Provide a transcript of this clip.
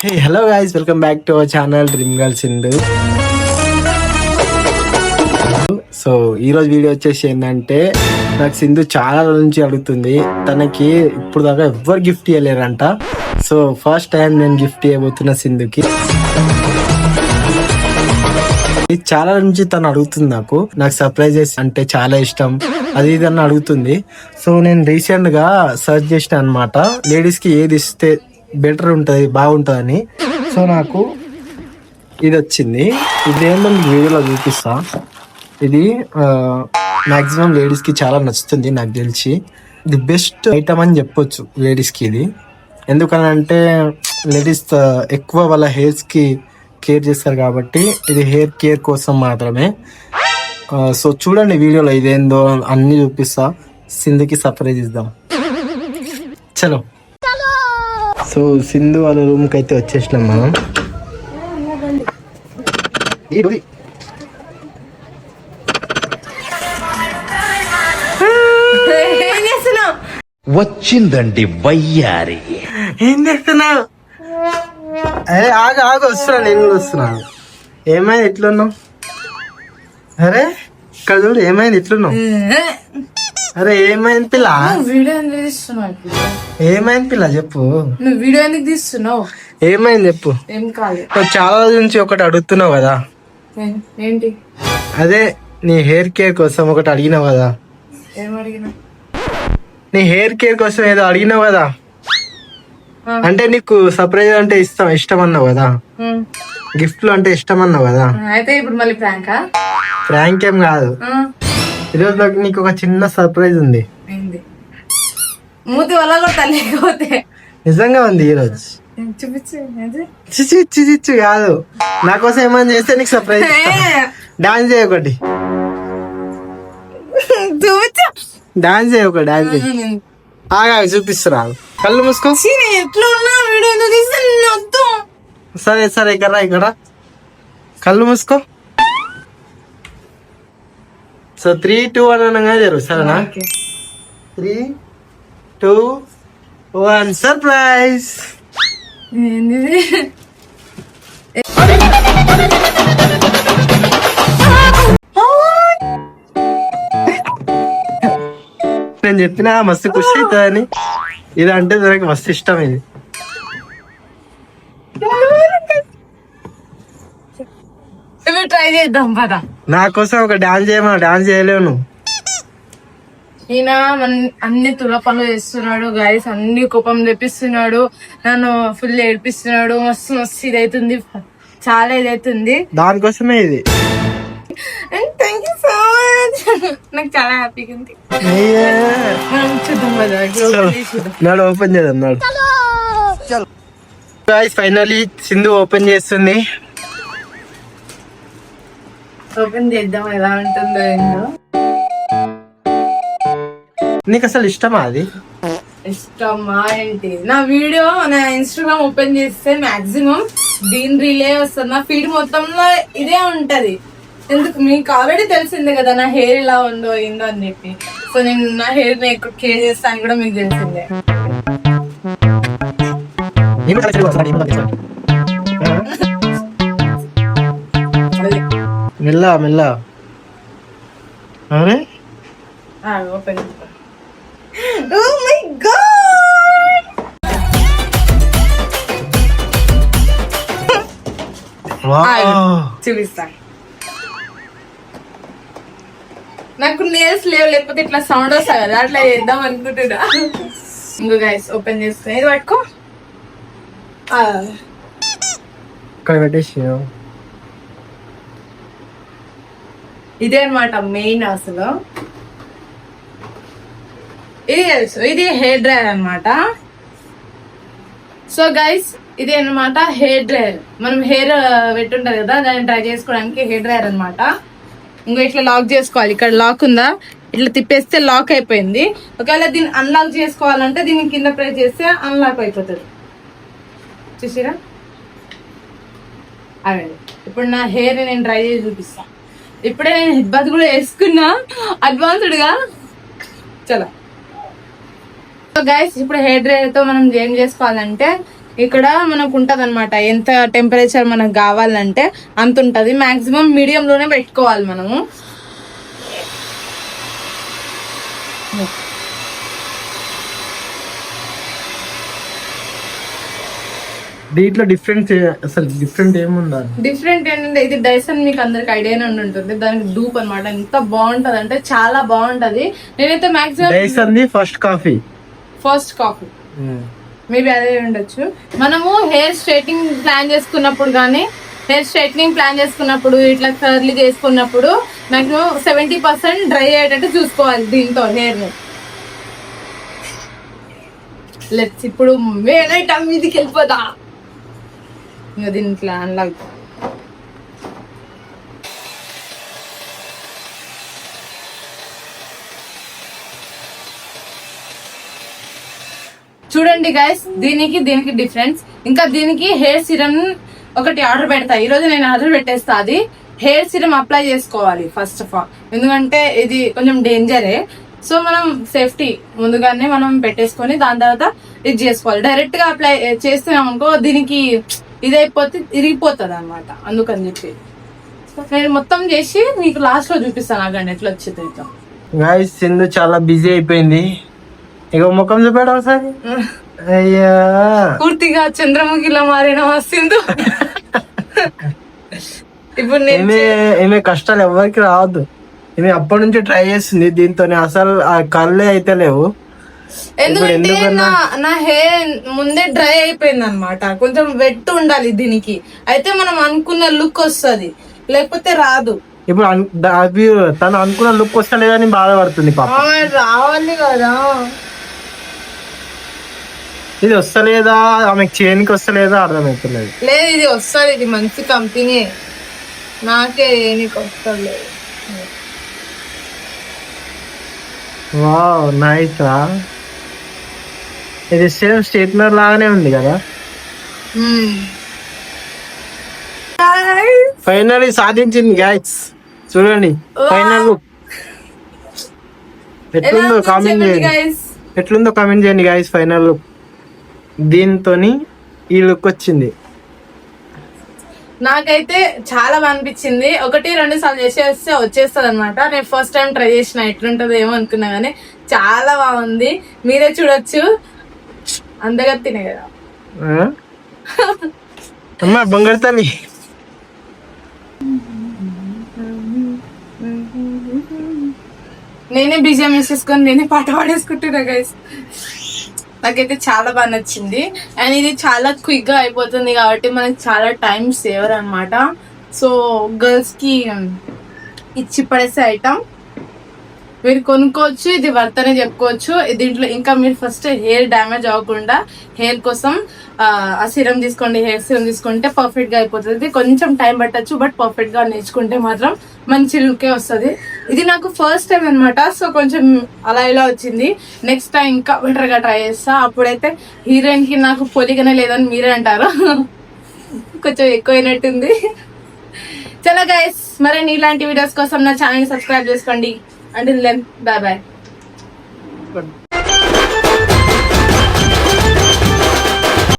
Hey hello guys, welcome back to our channel dream girl Sindhu. So ఈరోజు video వచ్చేసి ఏంటంటే, నాకు సింధు చాలా రోజుల నుంచి అడుగుతుంది. తనకి ఇప్పుడు దాకా ఎవ్వరు గిఫ్ట్ ఇవ్వలేరంట. సో ఫస్ట్ టైం నేను గిఫ్ట్ ఇవ్వబోతున్నా సింధుకి. చాలా నుంచి తను అడుగుతుంది, నాకు సర్ప్రైజెస్ అంటే చాలా ఇష్టం, అది ఇది అని అడుగుతుంది. సో నేను రీసెంట్ గా సర్చ్ చేసిన అనమాట, లేడీస్ కి ఏది ఇస్తే బెటర్ ఉంటుంది, బాగుంటుందని. సో నాకు ఇది వచ్చింది. ఇది ఏంటో వీడియోలో చూపిస్తా. ఇది మాక్సిమం లేడీస్ కి చాలా నచ్చుతుంది, నాకు తెలిసి ది బెస్ట్ ఐటమ్ అని చెప్పొచ్చు లేడీస్ కి ఇది. ఎందుకనంటే లేడీస్ ఎక్కువ వాళ్ళ హెయిర్స్ కి కేర్ చేస్తారు కాబట్టి ఇది హెయిర్ కేర్ కోసం మాత్రమే. సో చూడండి వీడియోలో ఇదేందో అన్ని చూపిస్తా. సింధుకి సర్ప్రైజ్ ఇద్దాం, చలో. సో సింధు వాళ్ళ రూమ్ కి అయితే వచ్చేసినాం మనం. వచ్చిందండి వయ్యారి. ఏం చేస్తున్నావు? ఆగు వస్తున్నా, నేను కూడా వస్తున్నాను. ఏమైంది ఎట్లున్నావు? అరే ఇక్కడ చూడు, ఏమైంది ఎట్లున్నావు? అరే ఏమైంది పిల్ల? వీడియో ఎందుకు తీస్తున్నావు? ఏమైంది పిల్ల చెప్పు. నువ్వు వీడియో ఎందుకు తీస్తున్నావు? ఏమైంది చెప్పు. ఏం కాదు. చాలా రోజుల నుంచి ఒకటి అడుగుతున్నావు కదా. ఏంటి? అదే నీ హెయిర్ కేర్ కోసం ఒకటి అడిగినావు కదా. ఏం అడిగినా? నీ హెయిర్ కేర్ కోసం ఏదో అడిగినావు కదా. అంటే నీకు సర్ప్రైజ్ అంటే ఇష్టం అన్నావు కదా, గిఫ్ట్లు అంటే ఇష్టం అన్నావు కదా. అయితే ఇప్పుడు మళ్ళీ ప్రాంకా? ప్రాంక్ ఏం కాదు. ఈరోజు నీకు ఒక చిన్న సర్ప్రైజ్ ఉంది. మూతి వల్ల కూడా లేకపోతే నిజంగా ఉంది ఈరోజు. చిచ్చు కాదు, నా కోసం ఏమైనా చేస్తే నీకు సర్ప్రైజ్. డాన్స్ చేయ ఒకటి, డాన్స్ చేయ ఒకటి, డాన్స్ చేయి. ఆగా చూపిస్తున్నా, కళ్ళు మూసుకో. సరే సరే ఇక్కడ కళ్ళు మూసుకో. సో 3, 2, 1 అనగా జరుగు, సరేనా? 3, 2, 1 సర్ప్రైజ్. నేను చెప్పినా మస్తు ఖుషి అవుతుందని. ఇది అంటే నాకు మస్తు ఇష్టం. ఇది ట్రై చేద్దాం పద. నా కోసం ఒక డాన్స్ చేయమా, డాన్స్ చేయలేవు నువ్వు. ఈయన అన్ని తుల పనులు చేస్తున్నాడు గైస్, అన్ని కోపం తెప్పిస్తున్నాడు, నన్ను ఫుల్ ఏడిపిస్తున్నాడు. మస్తు మస్తు ఇదైతుంది, చాలా ఇదైతుంది. దానికోసమే ఇది. థ్యాంక్ యూ సో మచ్, నాకు చాలా హ్యాపీగా ఉంది. మనం చూద్దాం కదా, నాడు ఓపెన్ చేద్దాం, నాడు. గైస్ ఫైనల్లీ సింధు ఓపెన్ చేస్తుంది. ఓపెన్ చేద్దాం, ఎలా ఉంటుందో ఏందో. నీకు అసలు ఇష్టమా అది? ఇష్టమా ఏంటి? నా వీడియో నా ఇన్స్టాగ్రామ్ ఓపెన్ చేస్తే మాక్సిమం దీని రీలే వస్తుంది, నా ఫీడ్ మొత్తంలో ఇదే ఉంటది. ఎందుకు మీకు ఆల్రెడీ తెలిసిందే కదా నా హెయిర్ ఇలా ఉందో ఏందో అని చెప్పి. సో నేను నా హెయిర్ ని ఎక్కువ కేర్ చేస్తాను కూడా మీకు తెలిసిందే. మెల్ల మెల్ల. అరే ఓపెన్. Oh my God! చూపిస్తా. నాకు నేల్స్ లేవు, లేకపోతే ఇట్లా సౌండ్ వస్తా కదా, అట్లా చేద్దాం అనుకుంటున్నా. ఇంకో గైస్ ఓపెన్ చేస్తా, ఇది పట్టుకో. ఇక్కడ పెట్టేసి ఇదే అనమాట మెయిన్. అసలు ఇది తెలుసు, ఇది హెయిర్ డ్రైయర్ అనమాట. సో గైస్ ఇది అనమాట హెయిర్ డ్రైయర్. మనం హెయిర్ పెట్టుంటది కదా, దాన్ని డ్రై చేసుకోవడానికి హెయిర్ డ్రైయర్ అనమాట. ఇంకో ఇట్లా లాక్ చేసుకోవాలి, ఇక్కడ లాక్ ఉందా, ఇట్లా తిప్పేస్తే లాక్ అయిపోయింది. ఒకవేళ దీన్ని అన్లాక్ చేసుకోవాలంటే దీన్ని కింద ప్రెస్ చేస్తే అన్లాక్ అయిపోతుంది. చూసిరా? అదే ఇప్పుడు నా హెయిర్ నేను డ్రై చేసి చూపిస్తా. ఇప్పుడే నేను హిబ్బాత్ కూడా వేసుకున్నా అడ్వాన్స్డ్ గా. చలో గైస్, ఇప్పుడు హెయిర్ డ్రైయర్ తో మనం ఏం చేసుకోవాలంటే ఇక్కడ మనకు ఉంటది అనమాట, ఎంత టెంపరేచర్ మనకు కావాలంటే అంత ఉంటది. మాక్సిమం మీడియం లోనే పెట్టుకోవాలి మనము. దీంట్లో డిఫరెంట్ ఏముందా? డిఫరెంట్ ఏంటంటే ఇది డైసన్, మీకు అందరికి ఐడియానే ఉంటుంది. దానికి డూప్ అన్నమాట. ఎంత బాగుంటది అంటే చాలా బాగుంటది. నేనైతే maximum Dyson the first coffee maybe అదే ఉండొచ్చు. మనము హెయిర్ స్ట్రైట్నింగ్ ప్లాన్ చేసుకున్నప్పుడు ఇట్లా కర్లీ చేసుకున్నప్పుడు మాక్సిమం 70% డ్రై అయ్యేటట్టు చూసుకోవాలి దీంతో హెయిర్ ని. లెట్స్ ఇప్పుడు వేరే మీదకి వెళ్ళిపోదా. ఇంకా దీంట్లో అన్లాగ్ చూడండి గైస్, దీనికి డిఫరెన్స్. ఇంకా దీనికి హెయిర్ సిరమ్ ఒకటి ఆర్డర్ పెడతా. ఈ రోజు నేను ఆర్డర్ పెట్టేస్తా. అది హెయిర్ సిరమ్ అప్లై చేసుకోవాలి ఫస్ట్ ఆఫ్ ఆల్, ఎందుకంటే ఇది కొంచెం డేంజరే. సో మనం సేఫ్టీ ముందుగానే మనం పెట్టేసుకొని దాని తర్వాత ఇది చేసుకోవాలి. డైరెక్ట్ గా అప్లై చేస్తున్నాం అనుకో దీనికి ఇదైపోతే ఇరిగిపోతుంది అనమాట. అందుకని చెప్పి నేను మొత్తం చేసి మీకు లాస్ట్ లో చూపిస్తాను. ఆగండి ఎట్లా వచ్చింది. గాయ్స్ సింధు చాలా బిజీ అయిపోయింది. ఇక ముఖం చూపాడు ఒకసారి. అయ్యా పూర్తిగా చంద్రముఖిలో మారిన సింధు. ఇప్పుడు ఏమే కష్టాలు ఎవరికి రావద్దు. ఈమె అప్పటి నుంచి ట్రై చేస్తుంది దీంతో, అసలు ఆ కళ్ళే అయితే లేవు. ఎందుకంటే నా హెయిర్ ముందే డ్రై అయిపోయింది అనమాట. కొంచెం వెట్ ఉండాలి దీనికి, అయితే మనం అనుకున్న లుక్ వస్తుంది, లేకపోతే రాదు. ఇప్పుడు తను అనుకున్న లుక్ వస్తలేదని బాధపడుతుంది పాప. రావాలి కదా, ఇది వస్తలేదా ఆమెకు చేయనికి వస్తలేదా అర్థమవుతలేదు. లేదు ఇది వస్తుంది, ఇది మంచి కంపెనీ, నాకే ఏనికి వస్తలేదు. వావ్ నైస్ రా. ఇది సేమ్ స్ట్రైట్నర్ లాగానే ఉంది కదా. ఫైనల్ సాధించింది గైస్, చూడండి ఫైనల్ లుక్ ఎట్లుందో కామెంట్ చేయండి. ఎట్లుందో కామెంట్ చేయండి గైస్. ఫైనల్ లుక్ దీంతో ఈ లుక్ వచ్చింది. నాకైతే చాలా బాగా అనిపించింది. 1-2 సార్లు చేసేస్తే వచ్చేస్తుంది అనమాట. నేను ఫస్ట్ టైం ట్రై చేసిన ఎట్లుంటదో ఏమో అనుకున్నా, కానీ చాలా బాగుంది. మీరే చూడొచ్చు. అందగత్తినే కదా అమ్మా బంగారు తల్లి. నేనే బీజిఎం వేసేసుకొని నేనే పాట పాడేసుకుంటున్నా గైస్. నాకైతే చాలా బాగా నచ్చింది. అండ్ ఇది చాలా క్విక్ గా అయిపోతుంది కాబట్టి మనకి చాలా టైం సేవర్ అనమాట. సో గర్ల్స్ కి ఇచ్చి పడేసే ఐటమ్ మీరు కొనుక్కోవచ్చు. ఇది వర్త్ అనే చెప్పుకోవచ్చు. దీంట్లో ఇంకా మీరు ఫస్ట్ హెయిర్ డ్యామేజ్ అవ్వకుండా హెయిర్ కోసం ఆ సిరం తీసుకోండి. హెయిర్ సిరం తీసుకుంటే పర్ఫెక్ట్ గా అయిపోతుంది. కొంచెం టైం పట్టచ్చు, బట్ పర్ఫెక్ట్ గా నేర్చుకుంటే మాత్రం మంచి లుకే వస్తుంది. ఇది నాకు ఫస్ట్ టైం అనమాట. సో కొంచెం అలా ఇలా వచ్చింది. నెక్స్ట్ టైం ఇంకా బెటర్ గా ట్రై చేస్తా. అప్పుడైతే హీరోయిన్ కి నాకు పోలికనే లేదని మీరే అంటారు. కొంచెం ఎక్కువైనట్టుంది. చలో గైస్, మరి ఇలాంటి వీడియోస్ కోసం నా ఛానల్ సబ్స్క్రైబ్ చేసుకోండి. Until then, bye bye.